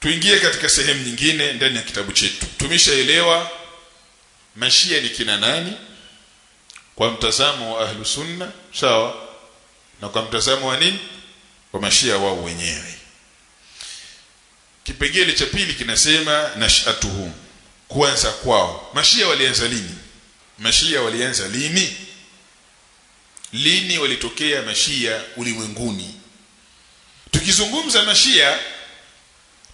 tuingie katika sehemu nyingine ndani ya kitabu chetu. Tumeshaelewa mashia ni kina nani kwa mtazamo wa ahlu sunna, sawa, na kwa mtazamo wa nini kwa mashia wao wenyewe. Kipengele cha pili kinasema nash'atuhum, kuanza kwao. Mashia walianza lini? Mashia walianza lini? Lini walitokea mashia ulimwenguni? Tukizungumza mashia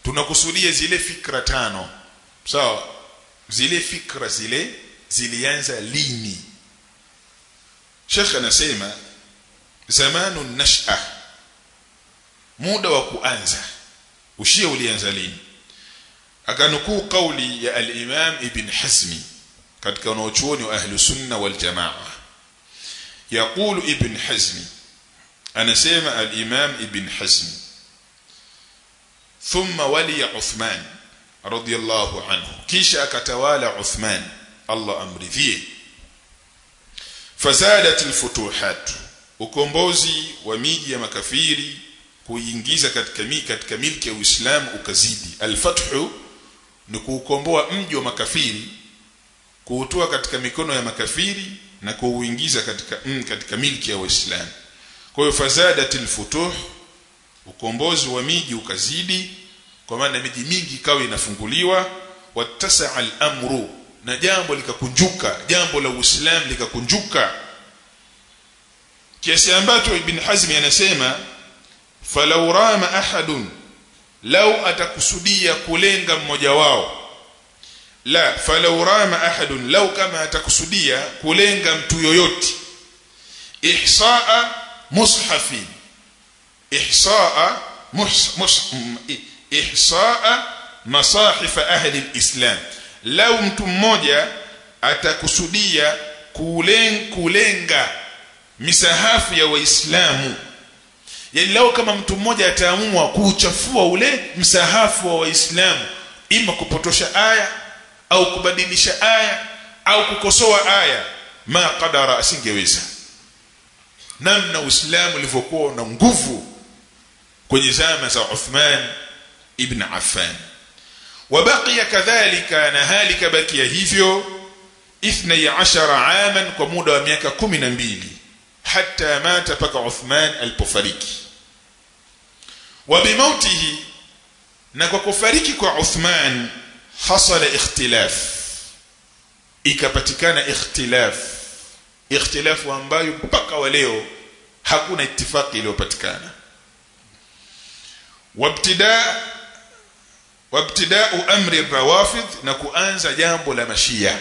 tunakusudia zile fikra tano, sawa. Zile fikra zile zilianza lini? Sheikh anasema zamanu nash'a, muda wa kuanza. Ushia ulianza lini? Akanukuu kauli ya al-Imam Ibn Hazmi katika wanachuoni wa ahlu sunna wal jamaa. Yaqulu Ibn Hazmi, anasema al-Imam Ibn Hazmi, thumma wali Uthman radiyallahu anhu, kisha akatawala Uthman, Allah amridhie. Fazadat al-futuhat, ukombozi wa miji ya makafiri kuingiza katika milki ya Uislamu ukazidi. Al-fathu ni kuukomboa mji wa makafiri, kuutoa katika mikono ya makafiri na kuuingiza katika milki ya Uislamu. Kwa hiyo fazadat al-futuh, ukombozi wa miji ukazidi, kwa maana miji mingi ikawa inafunguliwa. Wattasa'a al-amru, na jambo likakunjuka, jambo la Uislamu likakunjuka, kiasi ambacho Ibn Hazmi anasema falau rama ahadun, lau atakusudia kulenga mmoja wao, la falau rama ahadun, lau kama atakusudia kulenga mtu yoyote, ihsaa mushafi, ihsaa masahif ahli al-islam, lau mtu mmoja atakusudia kulenga misahafu ya Waislamu, yani lau kama mtu mmoja ataamua kuuchafua ule msahafu wa Waislamu, ima kupotosha aya au kubadilisha aya au kukosoa aya, ma qadara, asingeweza. Namna Uislamu ulivyokuwa na nguvu kwenye zama za Uthman ibn Affan. Wabaqiya kadhalika, na halika bakia hivyo 12 aman, kwa muda wa miaka 12, hatta mata, paka Uthman alipofariki. Wabimautihi, na kwa kufariki kwa Uthman, hasala ikhtilaf, ikapatikana ikhtilafu ambayo mpaka wa leo hakuna ittifaki iliyopatikana. Wabtida'u amri rawafid, na kuanza jambo la mashia.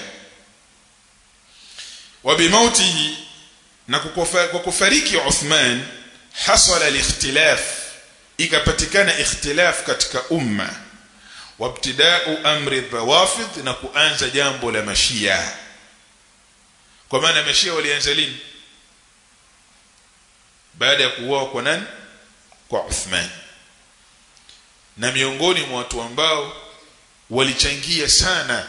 Wabimautihi, na kwa kufariki Uthman, hasala al-ikhtilaf, ikapatikana ikhtilaf katika umma. Wabtida'u amri rawafid, na kuanza jambo la mashia. Kwa maana mashia walianza lini? Baada ya kuuawa kwa nani? Kwa Uthman. Na miongoni mwa watu ambao walichangia sana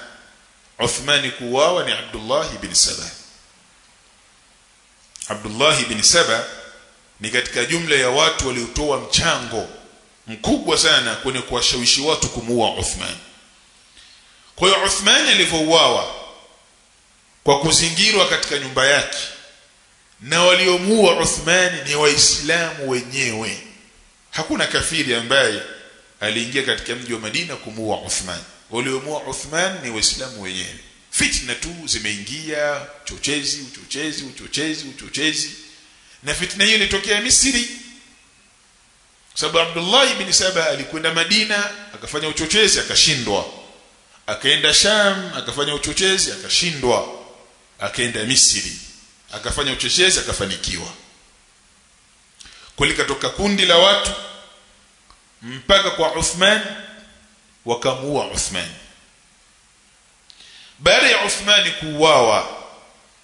Uthman kuuawa ni Abdullah ibn Saba. Abdullah ibn Saba ni katika jumla ya watu waliotoa mchango mkubwa sana kwenye kuwashawishi watu kumuua Uthman. Kwa hiyo Uthman alipouawa kwa kuzingirwa katika nyumba yake, na waliomuua Uthman ni Waislamu wenyewe. Hakuna kafiri ambaye aliingia katika mji wa Madina kumuua Uthman. Waliomuua Uthman ni Waislamu wenyewe. Fitna tu zimeingia, uchochezi. Na fitna hiyo ilitokea Misri, sababu Abdullah ibn Saba alikwenda Madina akafanya uchochezi akashindwa, akaenda Sham akafanya uchochezi akashindwa, akaenda Misri akafanya uchochezi akafanikiwa. Kulikatoka kundi la watu mpaka kwa Uthman, wakamuua Uthman. Baada ya Uthman kuuawa,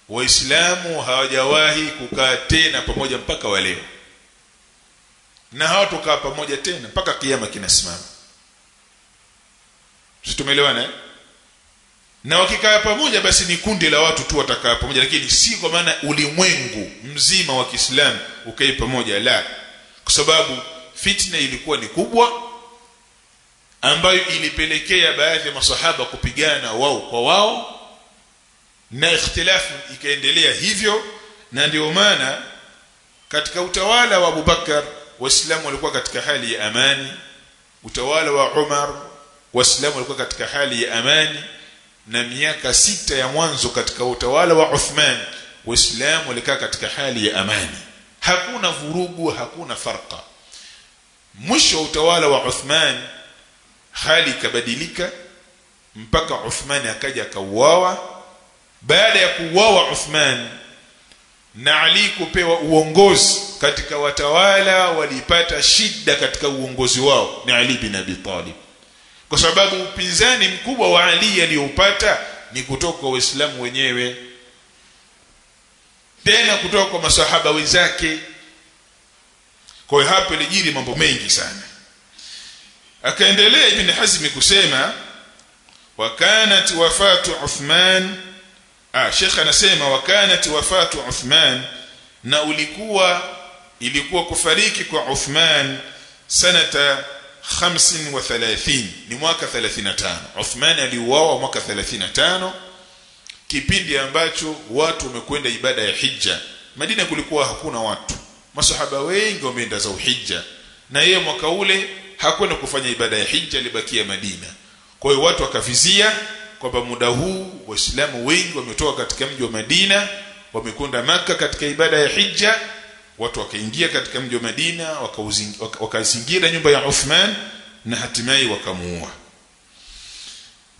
Waislamu hawajawahi kukaa tena pamoja mpaka wa leo, na hawatokaa pamoja tena mpaka kiyama kinasimama. Sisi tumeelewana? Na wakikaa pamoja basi ni kundi la watu tu watakaa pamoja, lakini si kwa maana ulimwengu mzima wa Kiislamu ukae pamoja, la. Kwa sababu fitna ilikuwa ni kubwa, ambayo ilipelekea baadhi ya masahaba kupigana wao kwa wao, na ikhtilafu ikaendelea hivyo. Na ndio maana katika utawala wa Abu Bakar waislamu walikuwa katika hali ya amani, utawala wa Umar waislamu walikuwa katika hali ya amani, na miaka 6 ya mwanzo katika utawala wa Uthman waislamu walikaa katika hali ya amani, hakuna vurugu, hakuna farqa. Mwisho wa utawala wa Uthman hali ikabadilika mpaka Uthman akaja akauawa. Baada ya kuuawa Uthman na Ali kupewa uongozi katika watawala walipata shida katika uongozi wao ni Ali bin Abi Talib, kwa sababu upinzani mkubwa wa Ali aliyopata ni kutoka kwa Waislamu wenyewe, tena kutoka kwa masahaba wenzake. Kwa hiyo hapo ilijiri mambo mengi sana. Akaendelea Ibn Hazm kusema wakanat wafatu Uthman, Sheikh anasema wakanat wafatu Uthman, na ilikuwa kufariki kwa Uthman sanata 35, ni mwaka 35. Uthman aliuawa mwaka 35, kipindi ambacho watu wamekwenda ibada ya hija. Madina kulikuwa hakuna watu, masahaba wengi wameenda za hija, na yeye mwaka ule hakwenda kufanya ibada ya hija, alibakia Madina. Kwa hiyo watu wakavizia kwamba muda huu waislamu wengi wametoka katika mji wa Madina wamekwenda Maka katika ibada ya hija. Watu wakaingia katika mji wa Madina wakazingira nyumba ya Uthman na hatimaye wakamuua.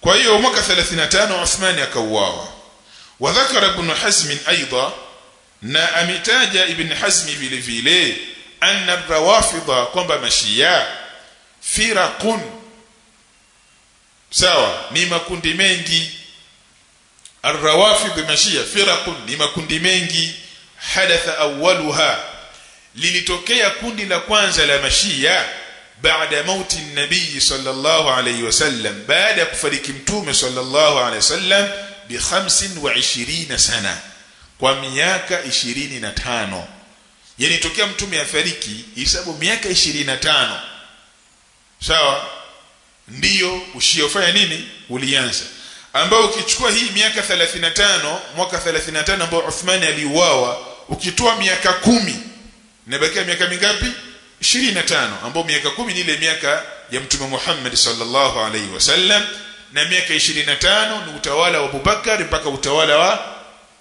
Kwa hiyo mwaka 35 Uthman akauawa. Wadhakara Ibn Hazm aidha, na ametaja Ibn Hazm vile vile anna rawafidha, kwamba mashia firaqun, sawa, ni makundi mengi. Ar-rawafidh mashia firaqun, ni makundi mengi. Hadatha awwaluha, lilitokea kundi la kwanza la mashia baada mauti nabii sallallahu alayhi wasallam, baada ya kufariki mtume sallallahu alayhi wasallam bi 25 sana, kwa miaka 25. Yani tokea mtume afariki hisabu miaka 25, sawa, ndiyo ushiyofanya nini ulianza, ambao ukichukua hii miaka 35, mwaka 35 ambao Uthman aliuawa, ukitoa miaka 10 inabakia miaka mingapi? 25, ambao miaka 10 ni ile miaka ya mtume Muhammad sallallahu alaihi wasallam, na miaka 25 ni utawala wa Abu Bakar mpaka utawala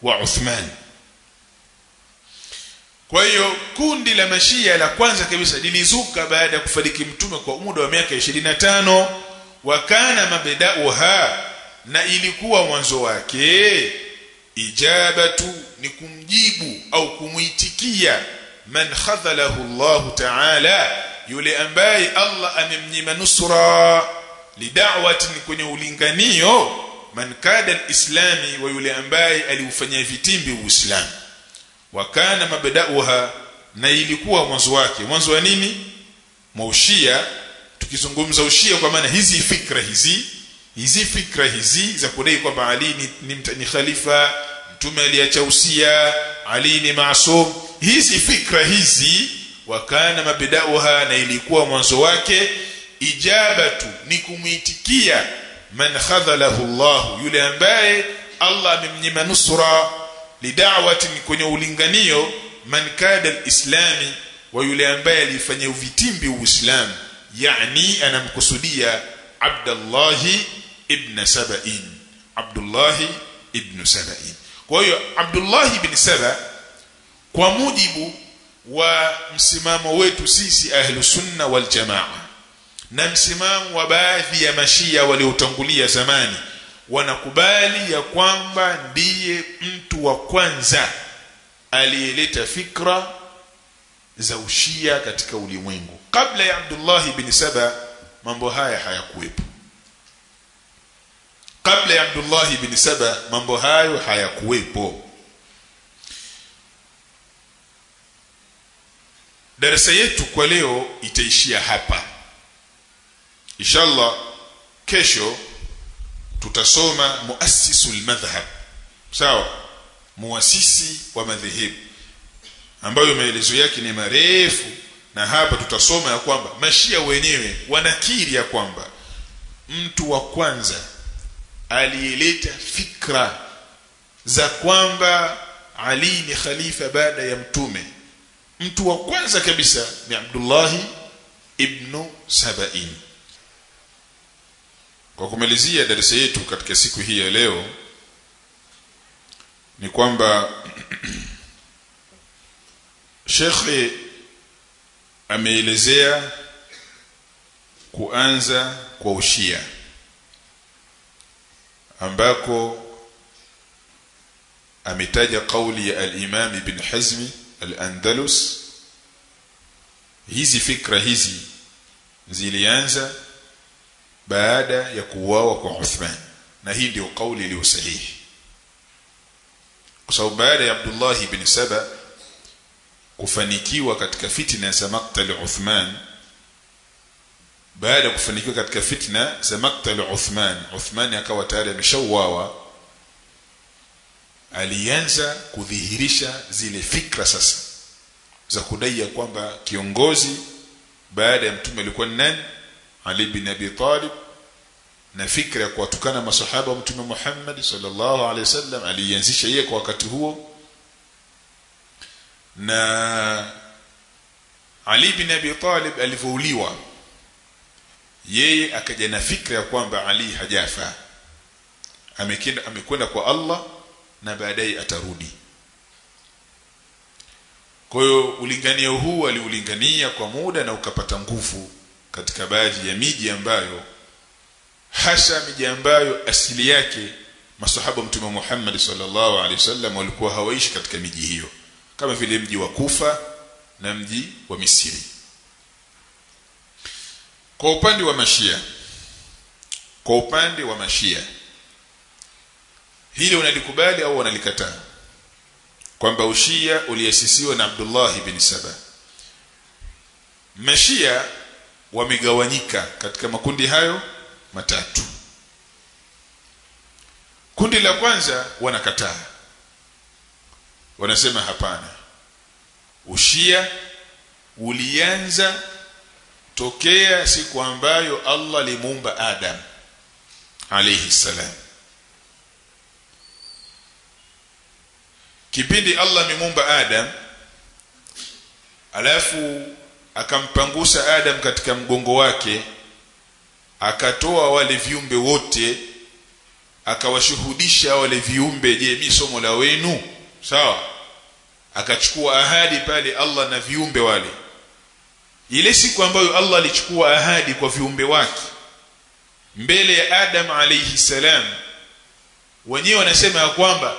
wa Uthman. Kwa hiyo kundi la mashia la kwanza kabisa lilizuka baada ya kufariki mtume kwa muda wa miaka 25. Wakana mabda'uha, na ilikuwa mwanzo wake ijabatu, ni kumjibu au kumuitikia man khadhalahu Allah ta'ala, yule ambaye Allah amemnyima nusra lida'wati, kwenye ulinganio, man kada alislami, wa yule ambaye aliufanyia vitimbi uislamu. Wakana mabda'uha, na ilikuwa mwanzo wake. Mwanzo wa nini? Maushia. Tukizungumza ushia kwa maana hizi fikra hizi za kudai kwamba Ali ni khalifa, mtume aliacha usia, Ali ni maasum, hizi fikra hizi. Wakana mabda'uha, na ilikuwa mwanzo wake ijabatu, ni kumuitikia man khadhalahu Allah, yule ambaye Allah amemnyima nusra lida'wati, kwenye ulinganio, man kada alislami, wa yule ambaye alifanya uvitimbi uislamu. Yani anamkusudia Abdullah ibn Saba'in, Abdullah ibn Saba'in. Kwa hiyo Abdullah ibn Saba, kwa mujibu wa msimamo wetu sisi ahlus sunna wal jamaa, na msimamo wa baadhi ya mashia waliotangulia zamani, wanakubali ya kwamba ndiye mtu wa kwanza aliyeleta fikra za ushia katika ulimwengu. Kabla ya Abdullah ibn Saba mambo haya hayakuwepo. Kabla ya Abdullah ibn Saba mambo hayo hayakuwepo. Darasa yetu kwa leo itaishia hapa. Inshallah kesho tutasoma muassisul madhhab, sawa, muasisi wa madhehebu, ambayo maelezo yake ni marefu. Na hapa tutasoma ya kwamba mashia wenyewe wanakiri ya kwamba mtu wa kwanza aliyeleta fikra za kwamba Ali ni khalifa baada ya mtume, mtu wa kwanza kabisa ni Abdullah ibn Sabain. Kwa kumalizia darasa yetu katika siku hii ya leo ni kwamba Sheikh ameelezea kuanza kwa ushia ambako ametaja kauli ya al-Imam Ibn Hazm al-Andalus. Hizi fikra hizi zilianza baada ya kuuawa kwa Uthman, na hii ndio kauli iliyo sahihi, kwa sababu baada ya Abdullah ibn Saba kufanikiwa katika fitna za maqtal Uthman, baada ya kufanikiwa katika fitna za maqtal Uthman akawa tayari ameshauawa, alianza kudhihirisha zile fikra sasa za kudai kwamba kiongozi baada ya mtume alikuwa nani? Ali bin Abi Talib, na fikra ya kuwatukana masahaba wa mtume Muhammad sallallahu alaihi wasallam alianzisha yeye kwa wakati huo. Na Ali bin Abi Talib alivouliwa, yeye akaja na fikra ya kwamba Ali hajafa, amekwenda kwa Allah na baadaye atarudi. Kwa hiyo ulinganio huu aliulingania kwa muda na ukapata nguvu katika baadhi ya miji ambayo, hasa miji ambayo asili yake masahaba mtume Muhammad sallallahu alaihi wasallam walikuwa hawaishi katika miji hiyo, kama vile mji wa Kufa na mji wa Misri. Kwa upande wa Mashia, hili unalikubali au unalikataa kwamba ushia uliasisiwa na Abdullah ibn Saba? Mashia wamegawanyika katika makundi hayo matatu. Kundi la kwanza wanakataa, wanasema hapana, ushia ulianza tokea siku ambayo Allah alimuumba Adam alayhi salam. Kipindi Allah amemuumba Adam, alafu akampangusa Adam katika mgongo wake, akatoa wale viumbe wote, akawashuhudisha wale viumbe, je, mimi somo la wenu? Sawa. Akachukua ahadi pale Allah na viumbe wale. Ile siku ambayo Allah alichukua ahadi kwa viumbe wake mbele ya Adam alayhi salam, wenyewe wanasema ya kwamba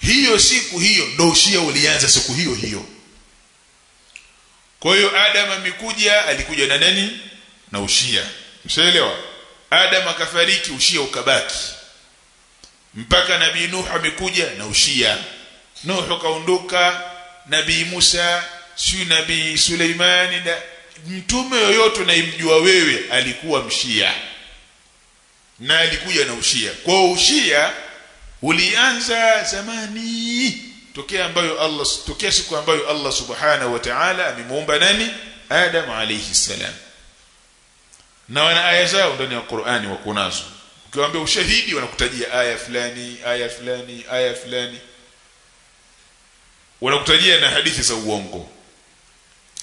hiyo siku hiyo ndio ushia ulianza siku hiyo hiyo. Kwa hiyo Adam amekuja, alikuja na nani? Na ushia. Mshaelewa? Adam akafariki, ushia ukabaki. Mpaka Nabii Nuh amekuja na ushia. Nuh kaondoka, Nabii Musa, Nabii Suleimani, na mtume yoyote unayemjua wewe alikuwa mshia na alikuja na ushia. Kwa ushia ulianza zamani, tokea siku ambayo Allah subhanahu wa ta'ala amemuumba nani? Adam alayhi salam. Na wana aya zao ndani ya Qur'ani wako nazo. Ukiwaambia ushahidi wanakutajia aya fulani, wanakutajia na hadithi za uongo.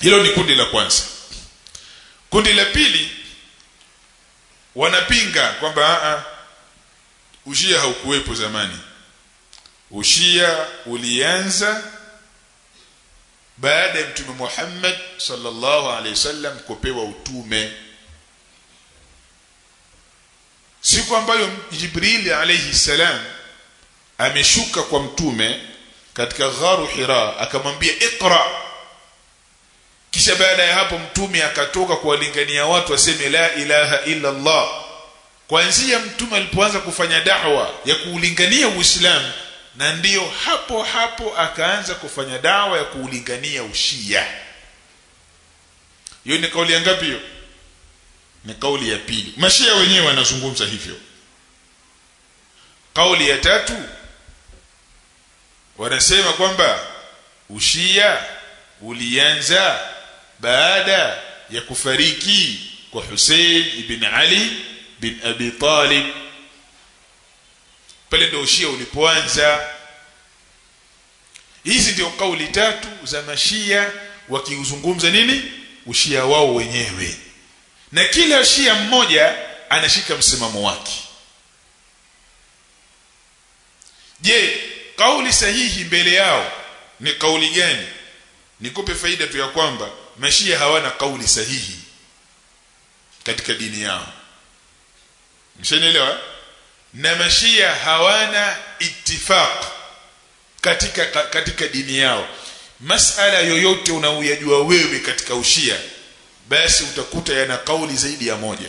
Hilo ni kundi la kwanza. Kundi la pili wanapinga kwamba ushia haukuwepo zamani. Ushia ulianza baada ya mtume Muhammad sallallahu alaihi wasallam kupewa utume. Siku ambayo Jibril alayhi salam ameshuka kwa mtume katika gharu Hira, akamwambia iqra. Kisha baada ya hapo mtume akatoka kuwalingania watu waseme la ilaha illa Allah. Kuanzia mtume alipoanza kufanya da'wa ya kuulingania Uislamu, na ndio hapo akaanza kufanya da'wa ya kuulingania ushia. Hiyo ni kauli ya ngapi hiyo? Ni kauli ya pili. Mashia wenyewe wanazungumza hivyo. Kauli ya tatu wanasema kwamba ushia ulianza baada ya kufariki kwa Hussein ibn Ali bin Abi Talib. Pale ndio ushia ulipoanza. Hizi ndio kauli tatu za mashia wakiuzungumza nini? Ushia wao wenyewe. Na kila shia mmoja anashika msimamo wake. Je, kauli sahihi mbele yao ni kauli gani? Nikupe faida tu ya kwamba mashia hawana kauli sahihi katika dini yao. Mshanielewa? Na mashia hawana ittifaq katika dini yao. Masala yoyote unaoyajua wewe katika ushia, basi utakuta yana kauli zaidi ya moja.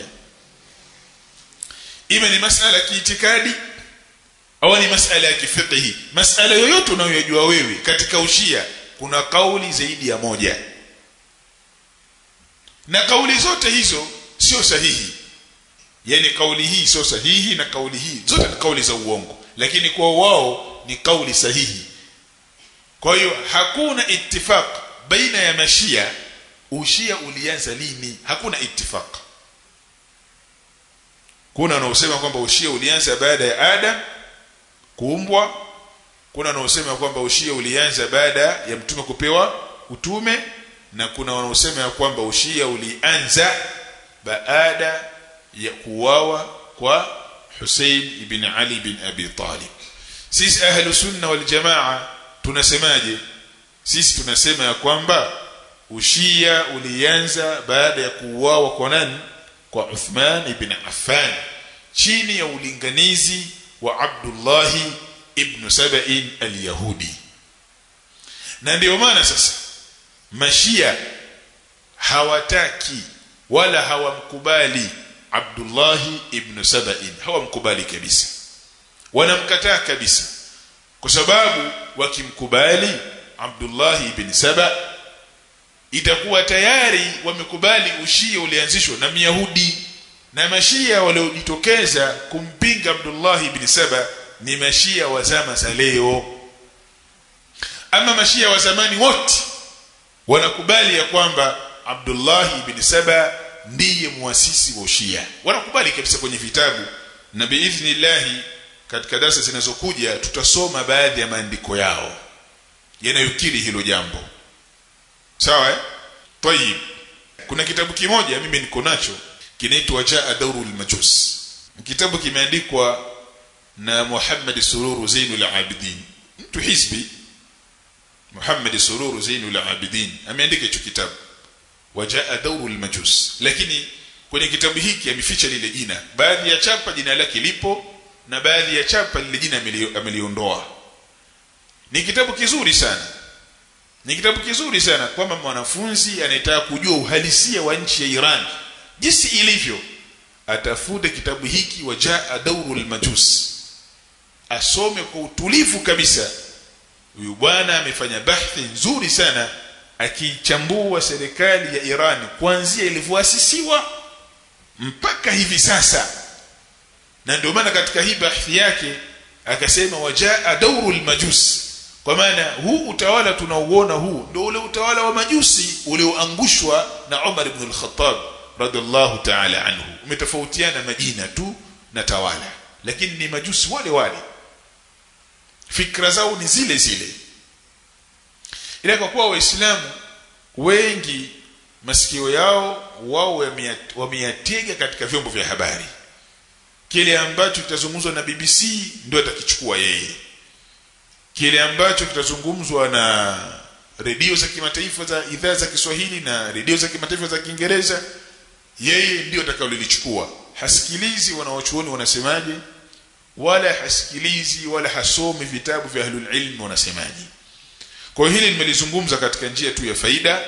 Ima ni masala kiitikadi au ni masala ya kifiqhi. Masala yoyote unaoyajua wewe katika ushia kuna kauli zaidi ya moja. Na kauli zote hizo sio sahihi. Yani kauli hii sio sahihi na kauli hii zote ni kauli za uongo, lakini kwa wao ni kauli sahihi. Kwa hiyo hakuna ittifaq baina ya mashia. Ushia ulianza lini? Hakuna ittifaq. Kuna wanaosema kwamba ushia ulianza baada ya Adam kuumbwa. Kuna wanaosema kwamba ushia ulianza baada ya mtume kupewa utume, na kuna wanaosema kwamba ushia ulianza baada ya kuuawa kwa Hussein ibn Ali ibn Abi Talib. Sisi ahlus sunna wal jamaa tunasemaje? Sisi tunasema ya kwamba ushia ulianza baada ya kuuawa kwa nani? Kwa Uthman ibn Affan, chini ya ulinganizi wa Abdullah ibn Saba'in al-Yahudi. Na ndio maana sasa mashia hawataki wala hawamkubali Abdullah ibn Saba'in, hawamkubali kabisa, wanamkataa kabisa, kwa sababu wakimkubali Abdullah ibn Saba itakuwa tayari wamekubali ushia ulianzishwa na Myahudi. Na mashia waliojitokeza kumpinga Abdullah ibn Saba ni mashia wa zama za leo. Ama mashia wa zamani wote wanakubali ya kwamba Abdullah ibn Saba ndiye muasisi wa ushia, wanakubali kabisa kwenye vitabu. Na biidhnillah katika darasa zinazokuja tutasoma baadhi ya maandiko yao yanayokiri hilo jambo. Sawa eh? Tayib. Kuna kitabu kimoja mimi niko nacho kinaitwa Jaa Dawrul Majus. Kitabu kimeandikwa na Muhammad Sururu Zainul Abidin, mtu hizbi. Muhammad Sururu Zainul Abidin ameandika hicho kitabu Wajaa Dawrul Majus, lakini kwenye kitabu hiki ameficha lile jina. Baadhi ya chapa jina lake lipo na baadhi ya chapa lile jina ameliondoa. Ni kitabu kizuri sana. Ni kitabu kizuri sana kwamba mwanafunzi anayetaka kujua uhalisia wa nchi ya Iran jinsi ilivyo, atafute kitabu hiki Wajaa Dawrul Majus, asome kwa utulivu kabisa. Huyu bwana amefanya bahthi nzuri sana akichambua serikali ya Iran kuanzia ilivyoasisiwa mpaka hivi sasa. Na ndio maana katika hii bahthi yake akasema Wajaa Dawrul Majus, kwa maana huu utawala tunauona huu ndio ule utawala wa majusi ulioangushwa na Umar ibn al-Khattab radhiallahu ta'ala anhu. Umetofautiana majina tu na tawala, lakini ni majusi wale wale, fikra zao ni zile zile. Ila kwa kuwa Waislamu wengi masikio yao wao wameyatega katika vyombo vya habari, kile ambacho kitazungumzwa na BBC ndio atakichukua yeye, kile ambacho kitazungumzwa na redio za kimataifa za idhaa za Kiswahili na redio za kimataifa za Kiingereza yeye ndio atakayolichukua. Hasikilizi wanaochuoni wanasemaje, wala hasikilizi wala hasomi vitabu vya ahlul ilm wanasemaje. Kwa hili nimelizungumza katika njia tu ya faida,